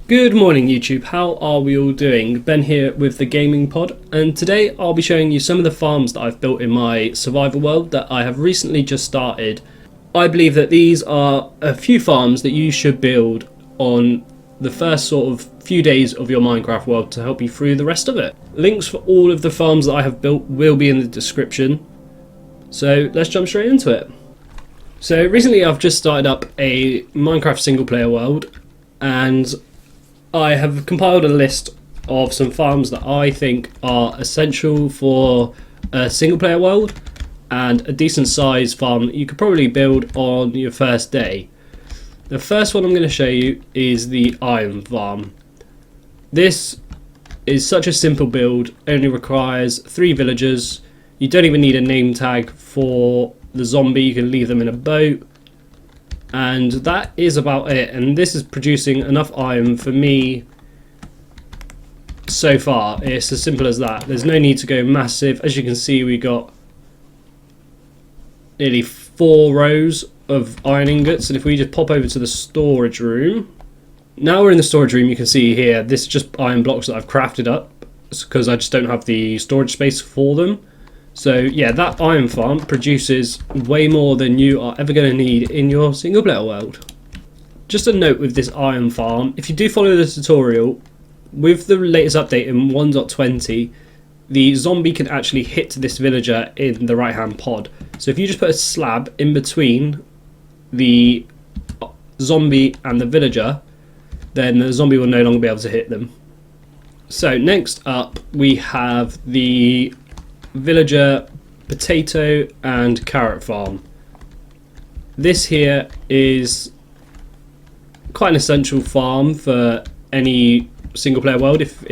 Good morning YouTube, how are we all doing? Ben here with the Gaming Pod, and today I'll be showing you some of the farms that I've built in my survival world that I have recently just started. I believe that these are a few farms that you should build on the first sort of few days of your Minecraft world to help you through the rest of it. Links for all of the farms that I have built will be in the description, so let's jump straight into it. So recently I've just started up a Minecraft single player world, and I have compiled a list of some farms that I think are essential for a single player world and a decent sized farm that you could probably build on your first day. The first one I'm going to show you is the Iron Farm. This is such a simple build, only requires 3 villagers. You don't even need a name tag for the zombie, you can leave them in a boat. And that is about it, and this is producing enough iron for me so far. It's as simple as that. There's no need to go massive. As you can see, we got nearly 4 rows of iron ingots, and if we just pop over to the storage room, now we're in the storage room. You can see here, this is just iron blocks that I've crafted up because I just don't have the storage space for them. So yeah, that iron farm produces way more than you are ever going to need in your single player world. Just a note with this iron farm, if you do follow the tutorial, with the latest update in 1.20, the zombie can actually hit this villager in the right hand pod. So if you just put a slab in between the zombie and the villager, then the zombie will no longer be able to hit them. So next up we have the villager potato and carrot farm. This here is quite an essential farm for any single player world. If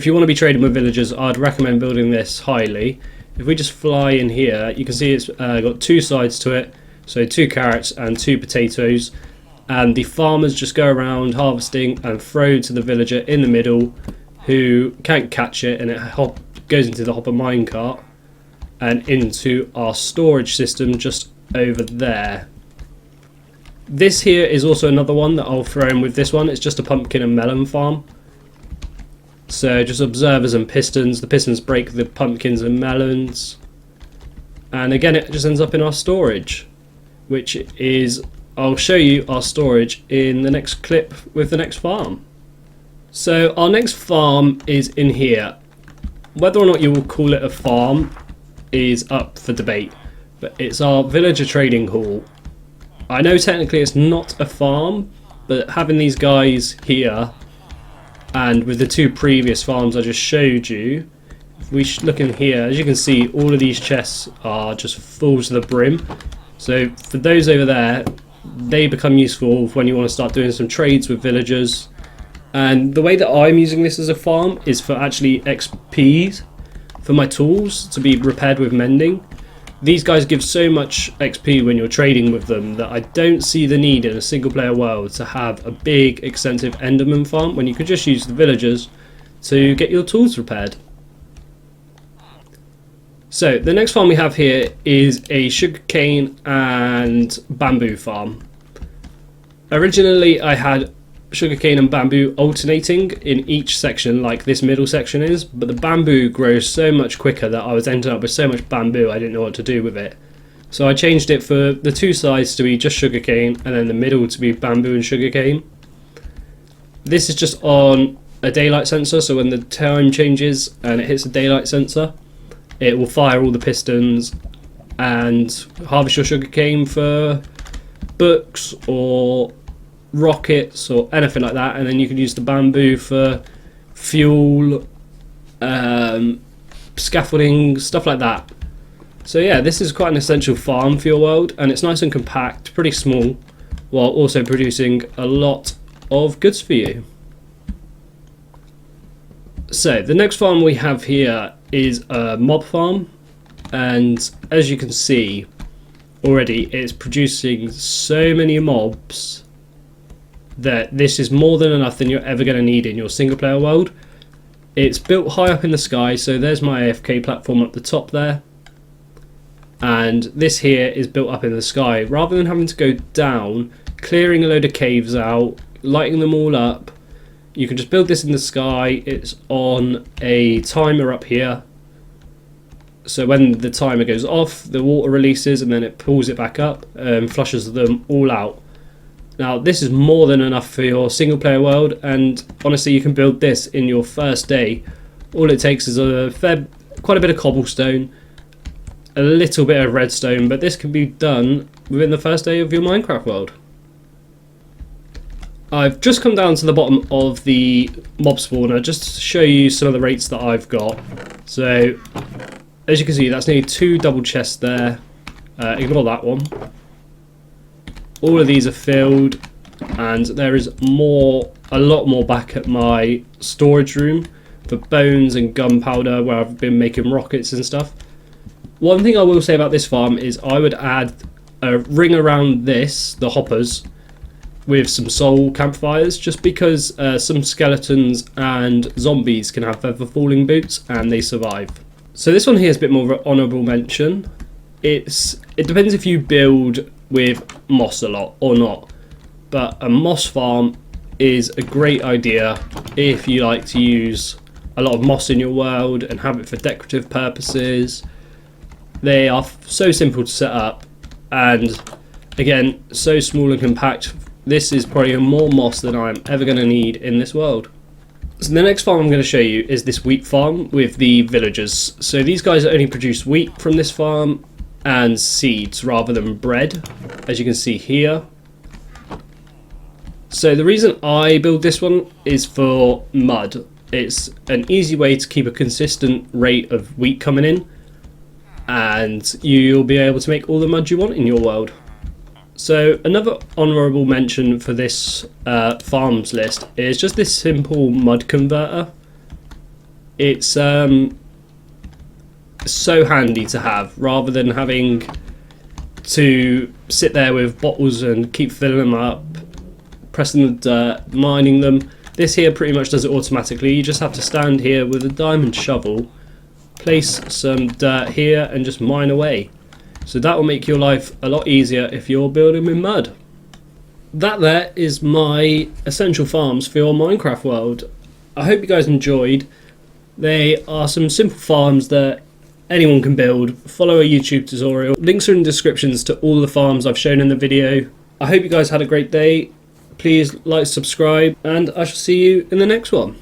you want to be trading with villagers, I'd recommend building this highly. If we just fly in here, you can see it's got 2 sides to it, so 2 carrots and 2 potatoes, and the farmers just go around harvesting and throw to the villager in the middle, who can't catch it, and it goes into the hopper minecart and into our storage system just over there. This here is also another one that I'll throw in with this one. It's just a pumpkin and melon farm. So just observers and pistons. The pistons break the pumpkins and melons, and again it just ends up in our storage, which is, I'll show you our storage in the next clip with the next farm. So our next farm is in here. Whether or not you will call it a farm is up for debate, but it's our villager trading hall. I know technically it's not a farm, but having these guys here, and with the 2 previous farms I just showed you, if we look in here, as you can see, all of these chests are just full to the brim. So for those over there, they become useful when you want to start doing some trades with villagers. And the way that I'm using this as a farm is for actually XPs for my tools to be repaired with mending. These guys give so much XP when you're trading with them that I don't see the need in a single player world to have a big extensive Enderman farm when you could just use the villagers to get your tools repaired. So the next farm we have here is a sugarcane and bamboo farm. Originally I had sugarcane and bamboo alternating in each section like this middle section is, but the bamboo grows so much quicker that I was ending up with so much bamboo I didn't know what to do with it. So I changed it for the 2 sides to be just sugarcane and then the middle to be bamboo and sugarcane. This is just on a daylight sensor, so when the time changes and it hits the daylight sensor, it will fire all the pistons and harvest your sugarcane for books or rockets or anything like that, and then you can use the bamboo for fuel, scaffolding, stuff like that. So yeah, this is quite an essential farm for your world, and it's nice and compact, pretty small, while also producing a lot of goods for you. So the next farm we have here is a mob farm, and as you can see already, it's producing so many mobs that this is more than enough than you're ever going to need in your single player world. It's built high up in the sky, so there's my AFK platform up the top there, and this here is built up in the sky. Rather than having to go down, clearing a load of caves out, lighting them all up. You can just build this in the sky. It's on a timer up here. So when the timer goes off, the water releases and then it pulls it back up and flushes them all out. Now this is more than enough for your single player world, and honestly you can build this in your first day. All it takes is quite a bit of cobblestone, a little bit of redstone, but this can be done within the first day of your Minecraft world. I've just come down to the bottom of the mob spawner just to show you some of the rates that I've got. So as you can see, that's nearly 2 double chests there. Ignore that one. All of these are filled, and there is a lot more back at my storage room for bones and gunpowder, where I've been making rockets and stuff. One thing I will say about this farm is I would add a ring around this, the hoppers, with some soul campfires, just because some skeletons and zombies can have feather falling boots and they survive. So this one here is a bit more of an honourable mention. It depends if you build with moss a lot or not, but a moss farm is a great idea if you like to use a lot of moss in your world and have it for decorative purposes. They are so simple to set up, and again, so small and compact. This is probably more moss than I'm ever going to need in this world. So the next farm I'm going to show you is this wheat farm with the villagers. So these guys only produce wheat from this farm and seeds rather than bread, as you can see here. So the reason I build this one is for mud. It's an easy way to keep a consistent rate of wheat coming in, and you'll be able to make all the mud you want in your world. So another honourable mention for this farms list is just this simple mud converter. It's so handy to have, rather than having to sit there with bottles and keep filling them up, pressing the dirt, mining them. This here pretty much does it automatically. You just have to stand here with a diamond shovel, place some dirt here and just mine away. So that will make your life a lot easier if you're building with mud. That there is my essential farms for your Minecraft world. I hope you guys enjoyed. They are some simple farms that anyone can build. Follow a YouTube tutorial. Links are in the descriptions to all the farms I've shown in the video. I hope you guys had a great day. Please like, subscribe, and I shall see you in the next one.